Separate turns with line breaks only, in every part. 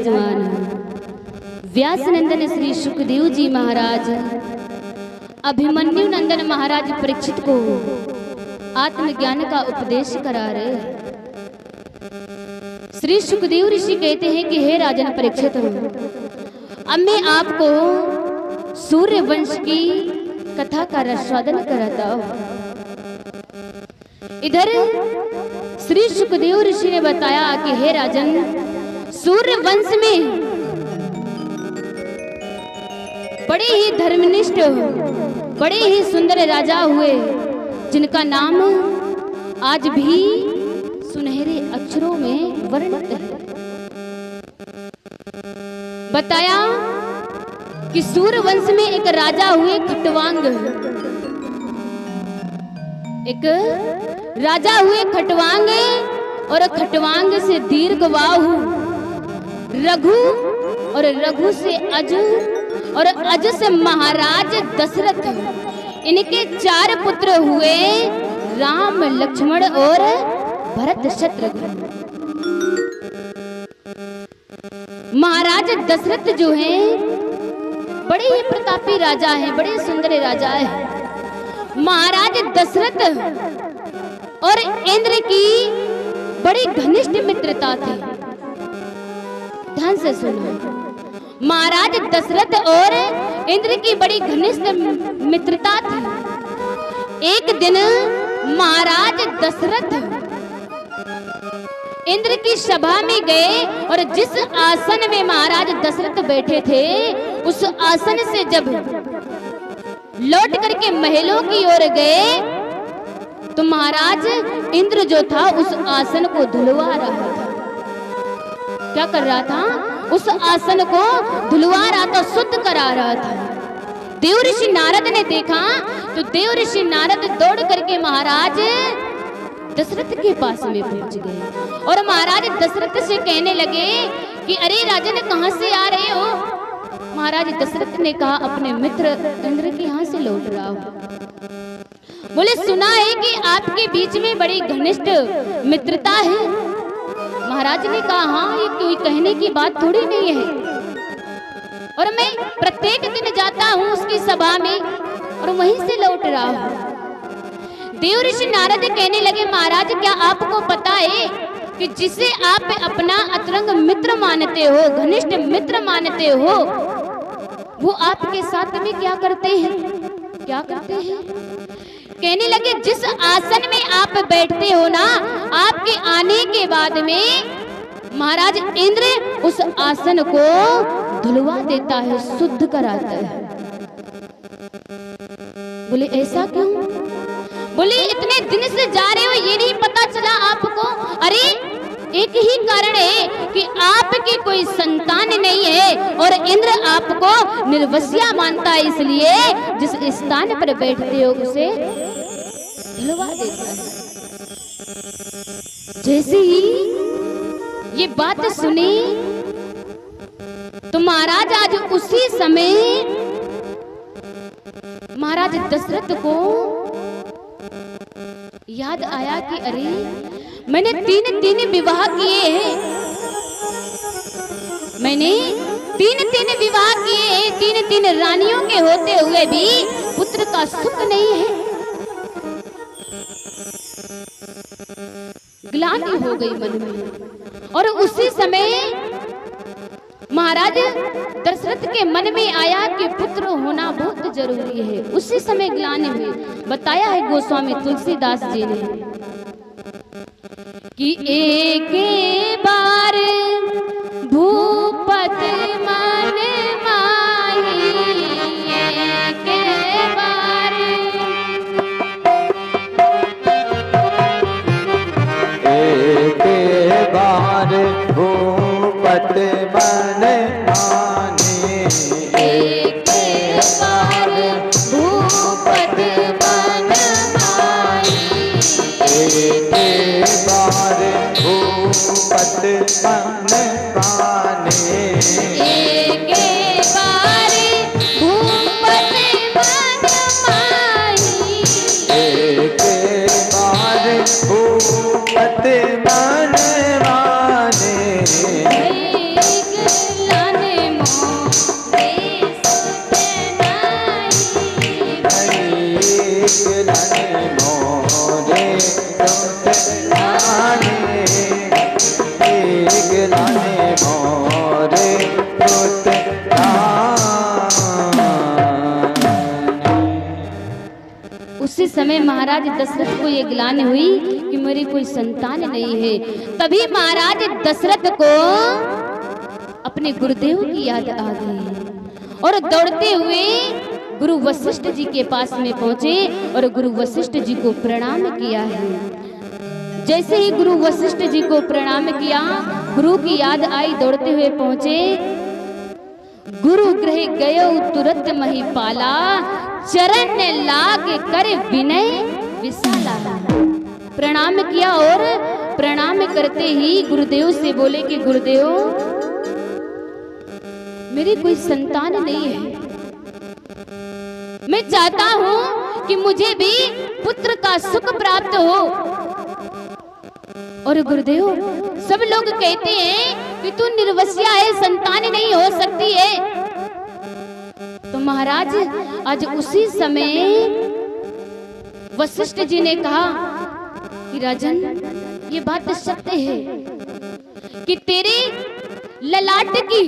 विराजमान व्यास नंदन श्री सुखदेव जी महाराज अभिमन्यु नंदन महाराज परीक्षित को आत्मज्ञान का उपदेश करा रहे। श्री सुखदेव ऋषि कहते हैं कि हे राजन परीक्षित, अब मैं आपको सूर्य वंश की कथा का रसास्वादन कराता हूं। इधर श्री सुखदेव ऋषि ने बताया कि हे राजन, सूर्य वंश में बड़े ही धर्मनिष्ठ, बड़े ही सुंदर राजा हुए, जिनका नाम आज भी सुनहरे अक्षरों में वर्णित है। बताया कि सूर्य वंश में एक राजा हुए खटवांग, एक राजा हुए खटवांग, और खटवांग से दीर्घबाहु रघु, और रघु से अज, और अज से महाराज दशरथ। इनके 4 पुत्र हुए, राम, लक्ष्मण और भरत शत्रुघ्न। महाराज दशरथ जो हैं बड़े ही प्रतापी राजा हैं, बड़े सुंदर राजा हैं। महाराज दशरथ और इंद्र की बड़ी घनिष्ठ मित्रता थी। ध्यान से सुनो, महाराज दशरथ और इंद्र की बड़ी घनिष्ठ मित्रता थी। एक दिन महाराज दशरथ इंद्र की सभा में गए, और जिस आसन में महाराज दशरथ बैठे थे, उस आसन से जब लौट करके महलों की ओर गए, तो महाराज इंद्र जो था उस आसन को धुलवा रहा था। क्या कर रहा था? उस आसन को धुलवा रहा था, शुद्ध करा रहा था। देव ऋषि नारद ने देखा तो देव ऋषि नारद दौड़ करके महाराज दशरथ के पास में पहुंच गए, और महाराज दशरथ से कहने लगे कि अरे राजन, कहां से आ रहे हो? महाराज दशरथ ने कहा, अपने मित्र इंद्र के यहाँ से लौट रहा हूं। बोले, सुना है कि आपके बीच में बड़ी घनिष्ठ मित्रता है। महाराज ने कहा, हाँ, ये कोई कहने की बात थोड़ी नहीं है, और मैं प्रत्येक दिन जाता हूँ उसकी सभा में, और वहीं से लौट रहा हूँ। देव ऋषि नारद कहने लगे, महाराज, क्या आपको पता है कि जिसे आप अपना अतरंग मित्र मानते हो, घनिष्ठ मित्र मानते हो, वो आपके साथ में क्या करते हैं? क्या करते हैं? कहने लगे, जिस आसन में आप बैठते हो ना, आपके आने के बाद में महाराज इंद्र उस आसन को धुलवा देता है, शुद्ध कराता है। बोले, ऐसा क्यों? बोले, इतने दिन से जा रहे हो, ये नहीं पता चला आपको? अरे एक ही कारण है कि आपकी कोई संतान नहीं है, और इंद्र आपको निर्वस्या मानता है, इसलिए जिस स्थान पर बैठते हो उसे धुलवा देता है। जैसे ही ये बात सुनी तो महाराज आज उसी समय महाराज दशरथ को याद आया कि अरे, मैंने 3 विवाह किए हैं, मैंने 3 विवाह किए हैं, 3 रानियों के होते हुए भी पुत्र का सुख नहीं है। ग्लानि हो गई मन में, और उसी समय महाराज दशरथ के मन में आया कि पुत्र होना बहुत जरूरी है। उसी समय ग्लानि हुई। बताया है गोस्वामी तुलसीदास जी ने कि एक बार भूपत मन माही, एक बार,
एक बार भूपत मन माने,
एक बार भूपत मन माही,
एक बार भूपत मन माने,
एक बार भूपत मन माही,
एक बार भूपत मन माने,
एक समय महाराज दशरथ को ये ग्लानि हुई कि मेरी कोई संतान नहीं है। तभी महाराज दशरथ को अपने गुरुदेव की याद आ गई और दौड़ते हुए गुरु वशिष्ठ जी के पास में पहुंचे और गुरु वशिष्ठ जी को प्रणाम किया है। जैसे ही गुरु वशिष्ठ जी को प्रणाम किया, गुरु की याद आई, दौड़ते हुए पहुंचे। गुरु गृह गयो तुरंत महिपाला, चरण लाग कर विनय विशाला। प्रणाम किया और प्रणाम करते ही गुरुदेव से बोले कि गुरुदेव, मेरी कोई संतान नहीं है, मैं चाहता हूं कि मुझे भी पुत्र का सुख प्राप्त हो। और गुरुदेव, सब लोग कहते हैं कि तू निर्वस्या है, संतान नहीं हो सकती है। तो महाराज आज उसी समय वशिष्ठ जी ने कहा कि राजन, ये बात सत्य है कि तेरे ललाट की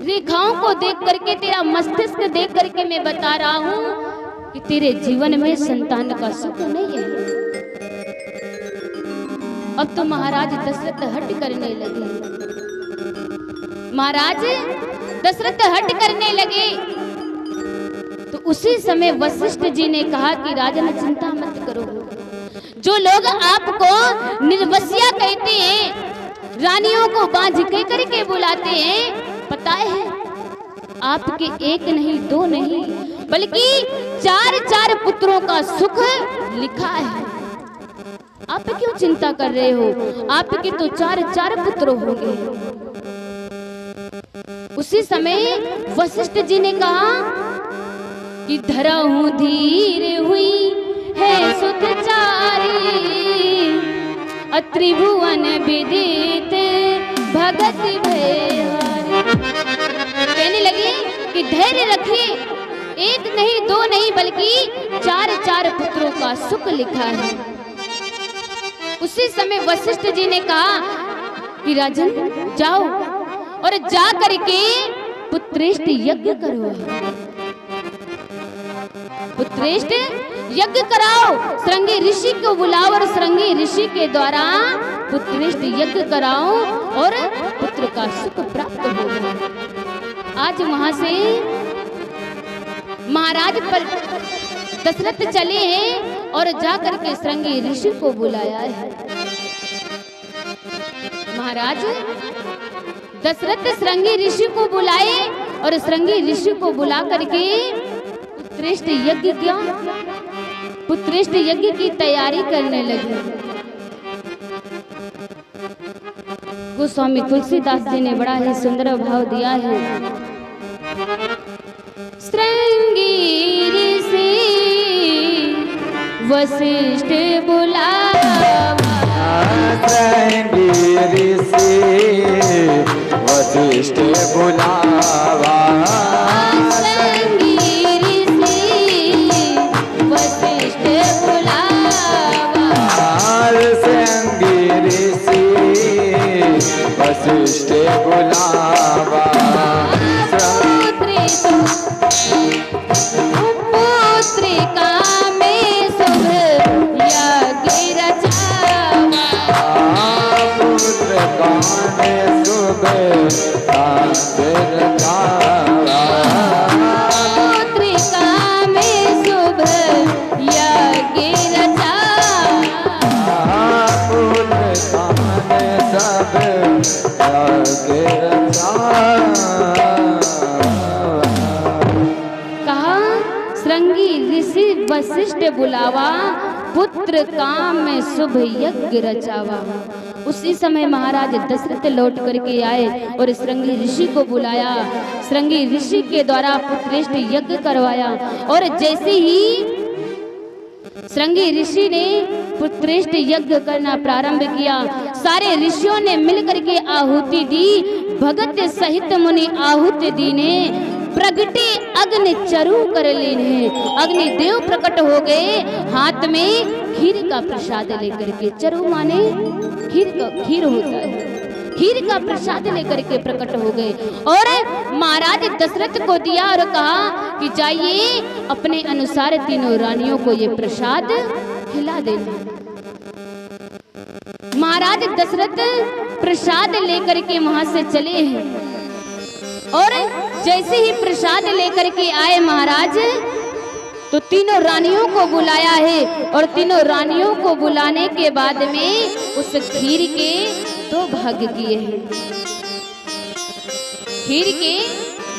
रेखाओं को देख करके, तेरा मस्तिष्क देख करके मैं बता रहा हूं कि तेरे जीवन में संतान का सुख नहीं है। अब तो महाराज दशरथ हट करने लगे। महाराज दशरथ हट करने लगे तो उसी समय वशिष्ठ जी ने कहा कि राजन, चिंता मत करो। जो लोग आपको निर्वस्या कहते हैं, रानियों को बांझ के करके बुलाते हैं, पता है आपके एक नहीं, दो नहीं, बल्कि 4 पुत्रों का सुख लिखा है। आप क्यों चिंता कर रहे हो? आपके तो 4 पुत्र होंगे। उसी समय वशिष्ठ जी ने कहा कि धरहूं धीर हुई है सुत चारी, त्रिभुवन विदित भगत भयहारी। कहने लगी कि धैर्य रखिए, एक नहीं, दो नहीं, बल्कि 4 पुत्रों का सुख लिखा है। उसी समय वशिष्ठ जी ने कहा कि राजन, जाओ और जा करके पुत्रेष्ट यज्ञ करो, पुत्रेष्ट यज्ञ कराओ। श्रृंगी ऋषि को बुलाओ और श्रृंगी ऋषि के द्वारा पुत्रेष्ट यज्ञ कराओ और पुत्र का सुख प्राप्त होगा। आज वहां से महाराज पर दशरथ चले हैं और जाकर के श्रृंगी ऋषि को बुलाया है। महाराज दशरथ श्रृंगी ऋषि को बुलाए और श्रृंगी ऋषि को बुला करके पुत्रेष्ट यज्ञ किया, पुत्रेष्ट यज्ञ की तैयारी करने लगे। गोस्वामी तुलसीदास जी ने बड़ा ही सुंदर भाव दिया है। श्रृंगी ऋषि वशिष्ठ बुलावा,
श्रृंगी ऋषि वशिष्ठ बुलावा, वशिष्ठ बुलावा।
पुत्रिका में शुभ यज्ञ रचावा,
पुत्रिका में शुभ यज्ञ रचावा,
पुत्रिका में शुभ यज्ञ रचावा,
पुत्रिका में सब
कहा श्रृंगी ऋषि वशिष्ठ बुलावा, पुत्र काम में शुभ यज्ञ रचावा। उसी समय महाराज दशरथ लौट करके आए और श्रृंगी ऋषि को बुलाया, श्रृंगी ऋषि के द्वारा पुत्रेष्ट यज्ञ करवाया। और जैसे ही श्रृंगी ऋषि ने पुत्रेष्ट यज्ञ करना प्रारंभ किया, सारे ऋषियों ने मिलकर के आहुति दी। भगत सहित मुनि आहुति दीने, प्रगटे अग्नि चरु कर लीने। अग्निदेव प्रकट हो गए, हाथ में खीर का प्रसाद लेकर के। चरु माने खीर होता है। खीर का प्रसाद लेकर के प्रकट हो गए और महाराज दशरथ को दिया और कहा कि जाइए अपने अनुसार तीनों रानियों को ये प्रसाद खिला देना। महाराज दशरथ प्रसाद लेकर के वहां से चले हैं और जैसे ही प्रसाद लेकर के आए महाराज तो तीनों रानियों को बुलाया है और तीनों रानियों को बुलाने के बाद में उस खीर के 2 भाग किए हैं। खीर के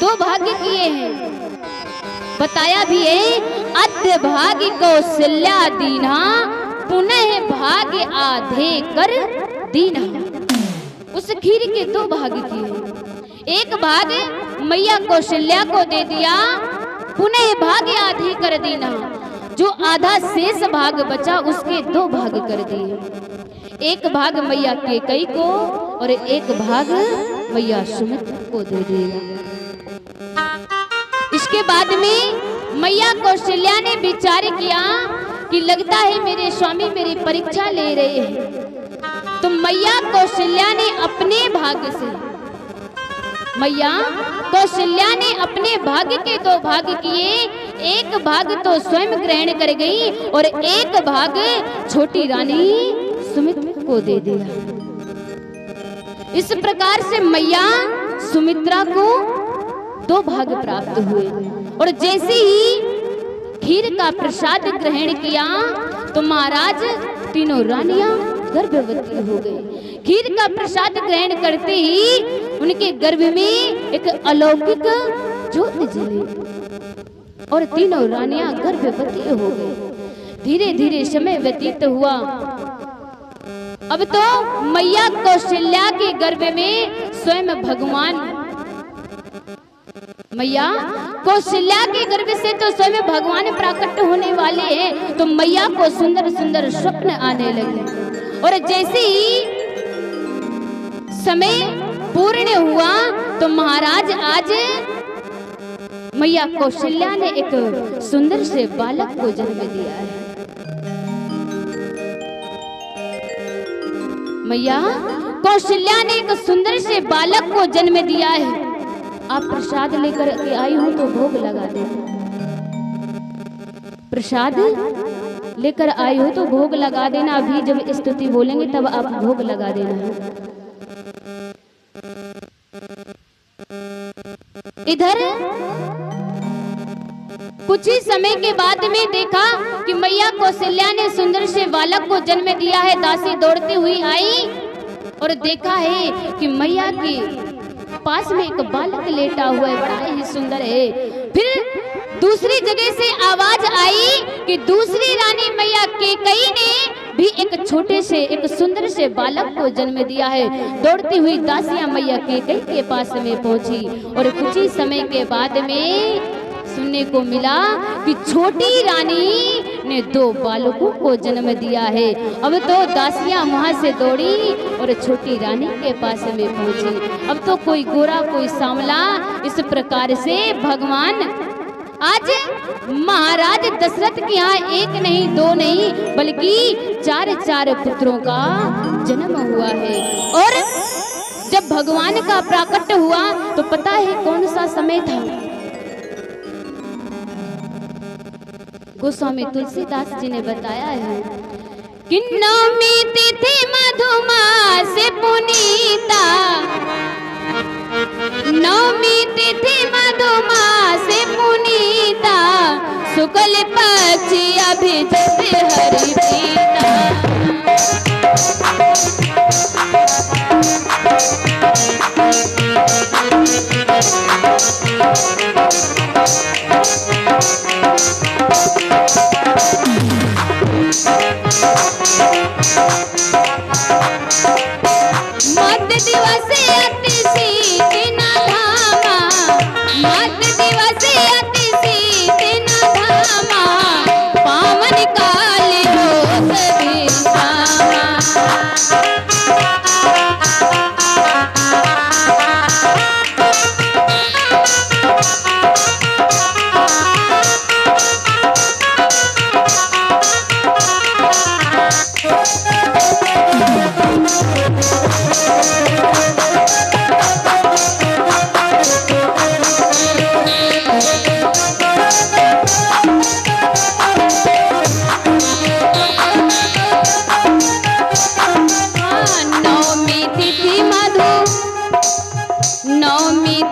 2 भाग किए हैं। बताया भी है अद्य भाग कौशल्या दीना पुनः भाग आधे कर दीना। उस खीर के 2 भाग किए। एक भाग मैया कौशल्या को दे दिया, पुनः भाग आधे कर देना। जो आधा शेष भाग बचा उसके 2 भाग कर दिए। एक भाग मैया कैकेयी को और एक भाग मैया सुमित्रा को दे दिया। इसके बाद में मैया कौशल्या ने विचार किया कि लगता है मेरे स्वामी मेरी परीक्षा ले रहे हैं। तो मैया कौशल्या ने अपने भाग्य से अपने भाग्य के 2 भाग किए। एक भाग तो स्वयं ग्रहण कर गई और एक भाग छोटी रानी सुमित्रा को दे दिया। इस प्रकार से मैया सुमित्रा को 2 भाग प्राप्त हुए और जैसे ही खीर का प्रसाद ग्रहण किया तो महाराज तीनों रानियां गर्भवती हो गई। खीर का प्रसाद ग्रहण करते ही उनके गर्भ में एक अलौकिक ज्योत जली और तीनों रानियां गर्भवती हो गई। धीरे धीरे समय व्यतीत हुआ। अब तो मैया कौशल्या के गर्भ में स्वयं भगवान, मैया कौशल्या के गर्भ से तो स्वयं भगवान प्रकट होने वाले हैं। तो मैया को सुंदर सुंदर स्वप्न आने लगे और जैसे ही समय पूर्ण हुआ तो महाराज आज मैया कौशल्या ने एक सुंदर से बालक को जन्म दिया है। मैया कौशल्या ने एक सुंदर से बालक को जन्म दिया है। आप प्रसाद लेकर के आई हो तो भोग लगा देना। प्रसाद लेकर आई हो तो भोग लगा देना। अभी जब स्तुति बोलेंगे तब आप भोग लगा देना। इधर कुछ ही समय के बाद में देखा कि मैया कौशल्या ने सुंदर से बालक को जन्म दिया है। दासी दौड़ती हुई आई और देखा है कि मैया की पास में एक बालक लेटा हुआ है, बड़ा ही सुंदर है। फिर दूसरी जगह से आवाज आई कि दूसरी रानी मैया कैकेयी ने भी एक छोटे से एक सुंदर से बालक को जन्म दिया है। दौड़ती हुई दासियां मैया कैकेयी के पास में पहुंची और कुछ ही समय के बाद में सुनने को मिला कि छोटी रानी ने 2 बालकों को जन्म दिया है। अब तो दासियां वहां से दौड़ी और छोटी रानी के पास में पहुंची। अब तो कोई गोरा कोई सांवला, इस प्रकार से भगवान आज महाराज दशरथ के यहाँ 1 नहीं 2 नहीं बल्कि 4 पुत्रों का जन्म हुआ है। और जब भगवान का प्राकट्य हुआ तो पता है कौन सा समय था? गोस्वामी तुलसीदास जी ने बताया है कि नवमी तिथि मधुमास पुनीता, नवमी तिथि मधुमास पुनीता, शुक्ल पक्ष अभिजित हरि प्रीता। मत दिवस अति शीत न धामा, मत दिवस अति शीत न धामा, पावन काल हो सभी सामा।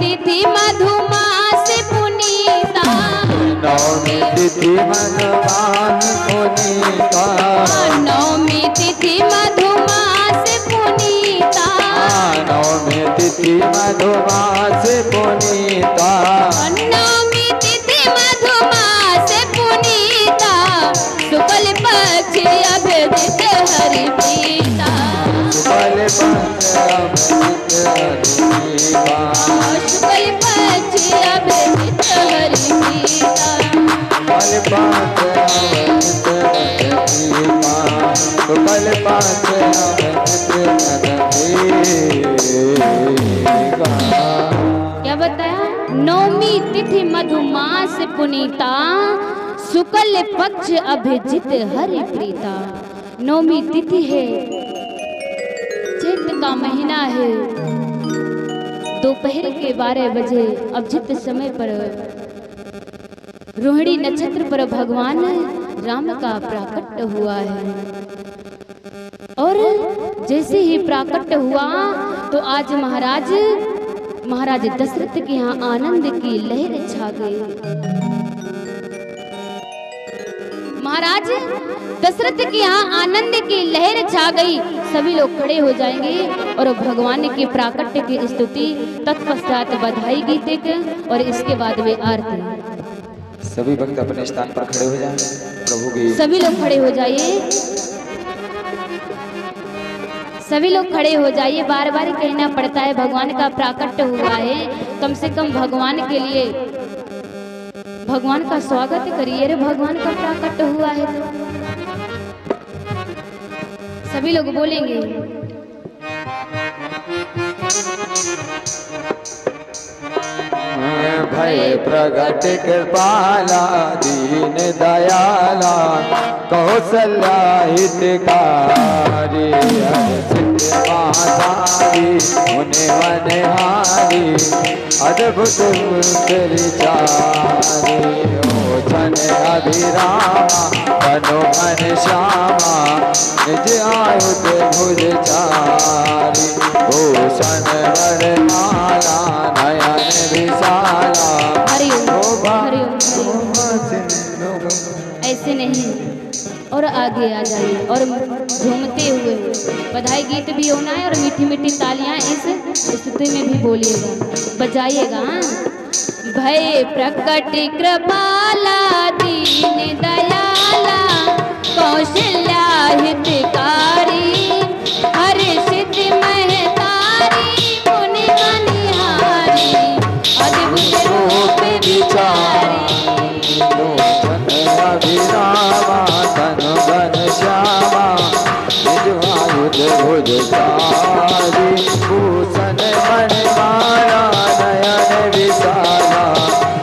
तिथि मधुमास पुनीता,
नवमी तिथि मधुमास पुनीता,
नवमी तिथि मधुमास पुनीता,
नवमी तिथि मधुमास पुनीता,
नवमी तिथि मधुमास पुनीता, शुक्ल पक्ष अभिजित हरि प्रीता,
शुक्ल पक्ष अभिजित हरि प्रीता,
शुक्ल पक्ष अभिजित हरि प्रीता,
शुक्ल पक्ष अभिजित हरि प्रीता, शुक्ल पक्ष अभिजित हरि प्रीता।
क्या बताया? नवमी तिथि मधुमास पुनीता, शुक्ल पक्ष अभिजित हरि प्रीता। नवमी तिथि है, चैत का महीना है, दोपहर के 12 बजे अभिजित समय पर रोहिणी नक्षत्र पर भगवान राम का प्राकट्य हुआ है। और जैसे ही प्राकट्य हुआ तो आज महाराज दशरथ के यहाँ आनंद की लहर छा गई। महाराज दशरथ के यहाँ आनंद की लहर छा गई। सभी लोग खड़े हो जाएंगे और भगवान के प्राकट्य की स्तुति, तत्पश्चात बधाई गीत और इसके बाद वे आरती।
सभी भक्त अपने स्थान पर खड़े हो जाएं। प्रभु की
सभी लोग खड़े हो जाइए, सभी लोग खड़े हो जाइए। बार बार कहना पड़ता है, भगवान का प्राकट्य हुआ है, कम से कम भगवान के लिए भगवान का स्वागत करिए। रे भगवान का प्राकट्य हुआ है तो सभी लोग बोलेंगे।
भय प्रगट कृपाला दीन दयाला, कौशल्या हितकारी, हर्षित माधारी, मुनि मनहारी, अद्भुत विचारी, ओछन अभिरामा, तनु मन श्यामा, निज आयुध भुज चारी, भूषण वरमाला, नयन विशाला।
हरिओम हरिओम। ऐसे नहीं, और आगे आ जाइए और झूमते हुए बधाई गीत भी होना है और मीठी मीठी तालियां इस स्तुति में भी बोलिएगा, बजाइएगा। भय प्रकट कृपाला दीन दयाला, कौशल्या हितकारी, हर्षित महतारी, मुनि मनिहारी, अद्भुत रूप विचारी,
अभिरामा, तनु घन श्यामा, निज आयुध भुज चारी, भूषण मणिमाला, नयन विशाला,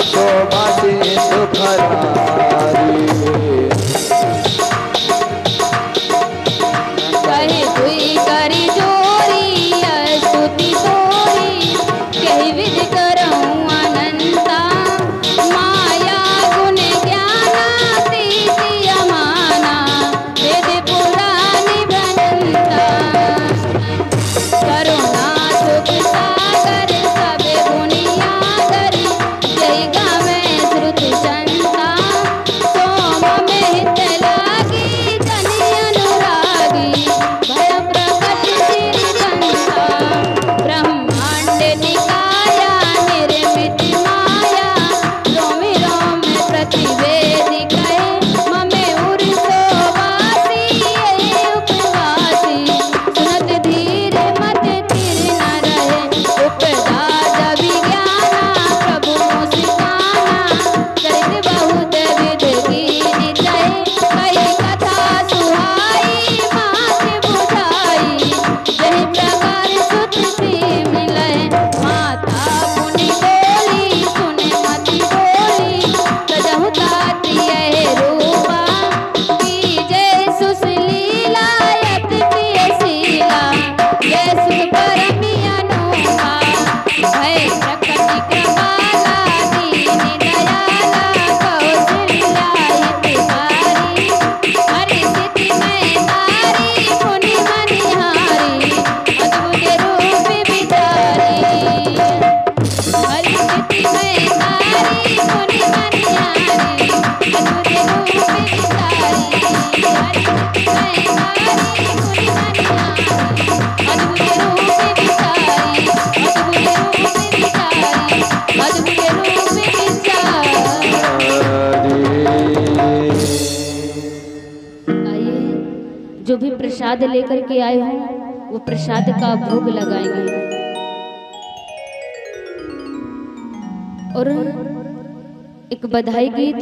शोभा सिंधु खरारी।
कहे मुनि मनियारी अद्भुत रूप विचारी जो भी प्रसाद लेकर के आए हों वो प्रसाद का भोग लगाएंगे और एक बधाई गीत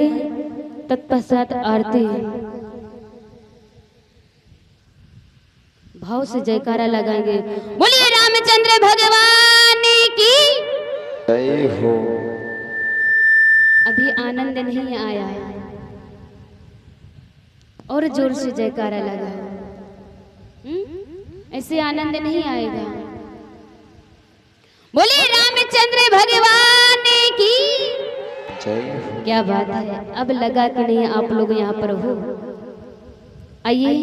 तत्पश्चात आरती भाव से जयकारा लगाएंगे। बोलिए रामचंद्र भगवान की
जय हो।
अभी आनंद नहीं आया और जोर से जयकारा लगा। ऐसे आनंद नहीं आएगा। बोलिए रामचंद्र भगवान की
जय हो।
क्या बात है। अब लगा कि नहीं आप लोग यहाँ पर हो। आइए